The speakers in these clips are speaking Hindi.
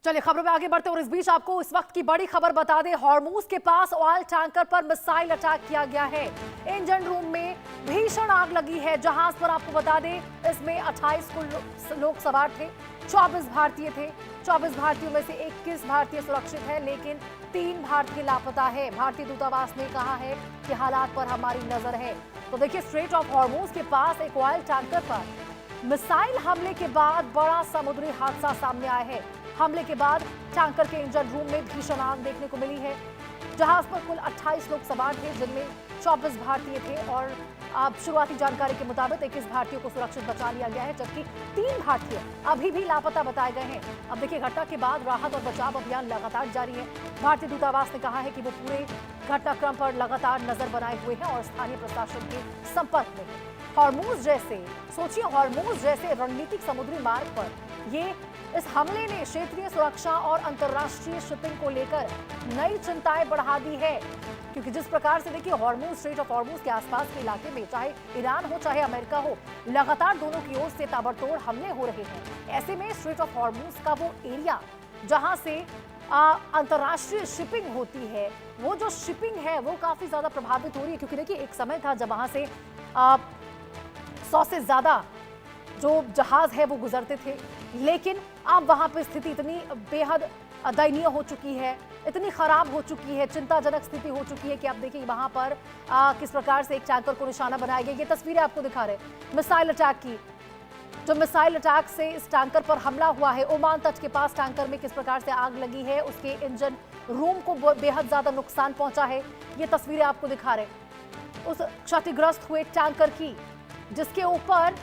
चलिए खबरों में आगे बढ़ते और इस बीच आपको इस वक्त की बड़ी खबर बता दें। हॉर्मूज के पास ऑयल टैंकर पर मिसाइल अटैक किया गया है। इंजन रूम में भीषण आग लगी है। जहाज पर आपको बता दें इसमें 28 लोग सवार थे, 24 भारतीय थे। 24 भारतीयों में से 21 भारतीय सुरक्षित है, लेकिन 3 भारतीय लापता है। भारतीय दूतावास ने कहा है कि हालात पर हमारी नजर है। तो देखिए, स्ट्रेट ऑफ हॉर्मूज के पास एक ऑयल टैंकर पर मिसाइल हमले के बाद बड़ा समुद्री हादसा सामने आया है। हमले के बाद टैंकर के इंजन रूम में भीषण आग देखने को मिली है। जहाज पर कुल 28 लोग सवार थे, जिनमें 24 भारतीय थे और शुरुआती जानकारी के मुताबिक 21 भारतीयों को सुरक्षित बचा लिया गया है, जबकि 3 भारतीय अभी भी लापता बताए गए हैं। अब देखिए, घटना के बाद राहत और बचाव अभियान लगातार जारी है। भारतीय दूतावास ने कहा है कि वो पूरे घटनाक्रम पर लगातार नजर बनाए हुए हैं और स्थानीय प्रशासन के संपर्क में है। हॉर्मूज जैसे सोचिए, हॉर्मूज जैसे रणनीतिक समुद्री मार्ग पर इस हमले ने क्षेत्रीय सुरक्षा और अंतर्राष्ट्रीय शिपिंग को लेकर नई चिंताएं बढ़ा दी है, क्योंकि जिस प्रकार से देखिए, हॉर्मूज, स्ट्रेट ऑफ हॉर्मूज के आसपास के इलाके में चाहे ईरान हो चाहे अमेरिका हो, लगातार दोनों की ओर से ताबड़तोड़ हमले हो रहे हैं। ऐसे में स्ट्रेट ऑफ हॉर्मूज का वो एरिया जहां से अंतर्राष्ट्रीय शिपिंग होती है, वो जो शिपिंग है वो काफी ज्यादा प्रभावित हो रही है। क्योंकि देखिए, एक समय था जब वहां से 100 से ज्यादा जो जहाज है वो गुजरते थे, लेकिन अब वहां पर स्थिति इतनी बेहद दयनीय हो चुकी है, इतनी खराब हो चुकी है, चिंताजनक स्थिति हो चुकी है कि आप देखिए वहां पर किस प्रकार से एक टैंकर को निशाना बनाया गया। ये तस्वीरें आपको दिखा रहे मिसाइल अटैक की, जो मिसाइल अटैक से इस टैंकर पर हमला हुआ है। ओमान तट के पास टैंकर में किस प्रकार से आग लगी है, उसके इंजन रूम को बेहद ज्यादा नुकसान पहुंचा है। ये तस्वीरें आपको दिखा रहे उस क्षतिग्रस्त हुए टैंकर की, जिसके ऊपर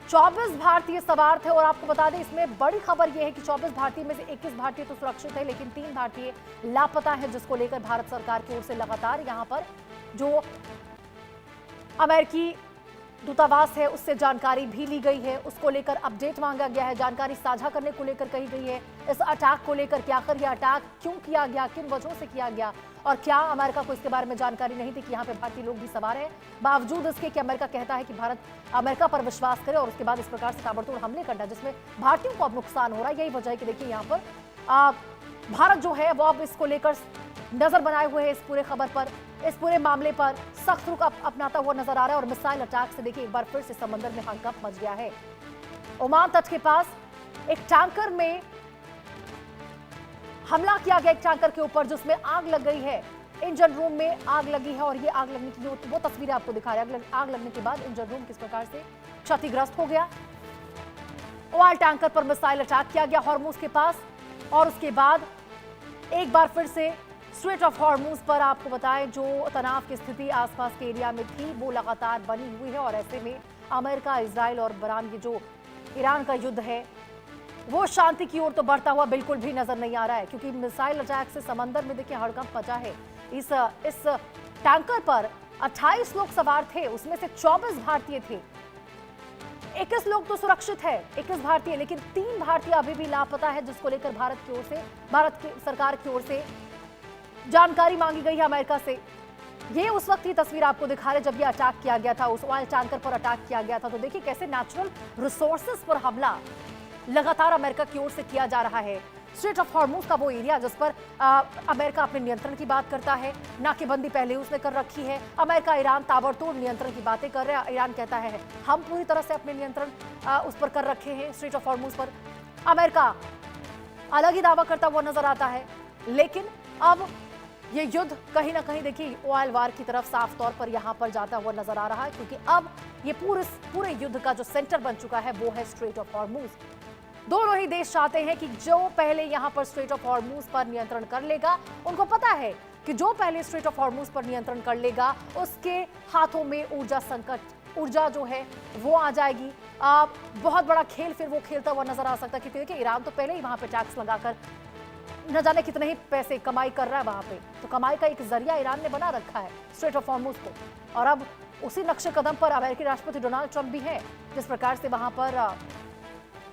24 भारतीय सवार थे। और आपको बता दें, इसमें बड़ी खबर यह है कि 24 भारतीय में से 21 भारतीय तो सुरक्षित है, लेकिन 3 भारतीय लापता है, जिसको लेकर भारत सरकार की ओर से लगातार यहां पर जो अमेरिकी दूतावास है उससे जानकारी भी ली गई है। उसको लेकर अपडेट मांगा गया है, जानकारी साझा करने को लेकर कही गई है। इस अटैक को लेकर कि आखिर यह अटैक क्यों किया गया, किन वजहों से किया गया, और क्या अमेरिका को इसके बारे में जानकारी नहीं थी कि यहाँ पे भारतीय लोग भी सवार हैं, बावजूद इसके कि अमेरिका कहता है कि भारत अमेरिका पर विश्वास करे और उसके बाद इस प्रकार से ताबड़तोड़ हमले करना, जिसमें भारतीयों को अब नुकसान हो रहा है। यही वजह है कि देखिए, यहाँ पर भारत जो है वो अब इसको लेकर नजर बनाए हुए है, इस पूरे खबर पर, इस पूरे मामले पर सख्त रुख अपनाता हुआ नजर आ रहा है। और मिसाइल अटैक से देखिए एक बार फिर से समंदर में हड़कंप मच गया है। ओमान तट के पास एक टैंकर में हमला किया गया, एक टैंकर के ऊपर, जिसमें आग लग गई है। इंजन रूम में आग लगी है और ये आग लगने की वो तस्वीरें आपको दिखा रहे हैं। आग लगने के बाद इंजन रूम किस प्रकार से क्षतिग्रस्त हो गया। ऑयल टैंकर पर मिसाइल अटैक किया गया हॉर्मूज के पास, और उसके बाद एक बार फिर से स्ट्रेट ऑफ हॉर्मूज पर आपको बताएं, जो तनाव की स्थिति आसपास के एरिया में थी वो लगातार बनी हुई है। और ऐसे में अमेरिका, इजराइल और ये जो ईरान का युद्ध है वो शांति की ओर तो बढ़ता हुआ बिल्कुल भी नजर नहीं आ रहा है, क्योंकि मिसाइल अटैक से समंदर में देखिए हड़कंप मचा है। इस टैंकर पर 28 लोग सवार थे, उसमें से 24 भारतीय थे। 21 लोग तो सुरक्षित है, 21 भारतीय, लेकिन 3 भारतीय अभी भी लापता है, जिसको लेकर भारत की सरकार की ओर से जानकारी मांगी गई है अमेरिका से। ये उस वक्त की तस्वीर आपको दिखा रहे जब ये अटैक किया गया था, उस ऑयल टैंकर पर अटैक किया गया था। तो देखिए कैसे नेचुरल रिसोर्सेज पर हमला लगातार अमेरिका की ओर से किया जा रहा है। स्ट्रेट ऑफ हॉर्मूज का वो एरिया जिस पर अमेरिका अपने नियंत्रण की बात करता है, नाकेबंदी पहले उसने कर रखी है। अमेरिका, ईरान ताबड़तोड़ नियंत्रण की बातें कर रहे हैं। ईरान कहता है हम पूरी तरह से अपने नियंत्रण उस पर कर रखे हैं, स्ट्रेट ऑफ हॉर्मूज पर। अमेरिका अलग ही दावा करता हुआ नजर आता है, लेकिन अब ये युद्ध कहीं ना कहीं देखिए ऑयल वार की तरफ साफ तौर पर यहां पर जाता हुआ नजर आ रहा है, क्योंकि अब ये पूरे युद्ध का जो सेंटर बन चुका है वो है स्ट्रेट ऑफ हॉर्मूज। दोनों ही देश चाहते हैं कि जो पहले यहां पर स्ट्रेट ऑफ हॉर्मूज पर नियंत्रण कर लेगा, उनको पता है कि जो पहले स्ट्रेट ऑफ हॉर्मूज पर नियंत्रण कर लेगा उसके हाथों में ऊर्जा जो है वो आ जाएगी। बहुत बड़ा खेल फिर वो खेलता हुआ नजर आ सकता है, क्योंकि देखिए ईरान तो पहले ही वहां पे टैक्स लगाकर न जाने कितने ही पैसे कमाई कर रहा है वहां पे, तो कमाई का एक जरिया ईरान ने बना रखा है स्ट्रेट ऑफ हॉर्मूज को। और अब उसी नक्शे कदम पर अमेरिकी राष्ट्रपति डोनाल्ड ट्रंप भी है, जिस प्रकार से वहां पर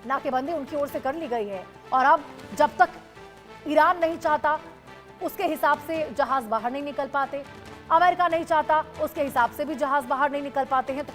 नाकेबंदी उनकी ओर से कर ली गई है। और अब जब तक ईरान नहीं चाहता उसके हिसाब से जहाज बाहर नहीं निकल पाते, अमेरिका नहीं चाहता उसके हिसाब से भी जहाज बाहर नहीं निकल पाते हैं।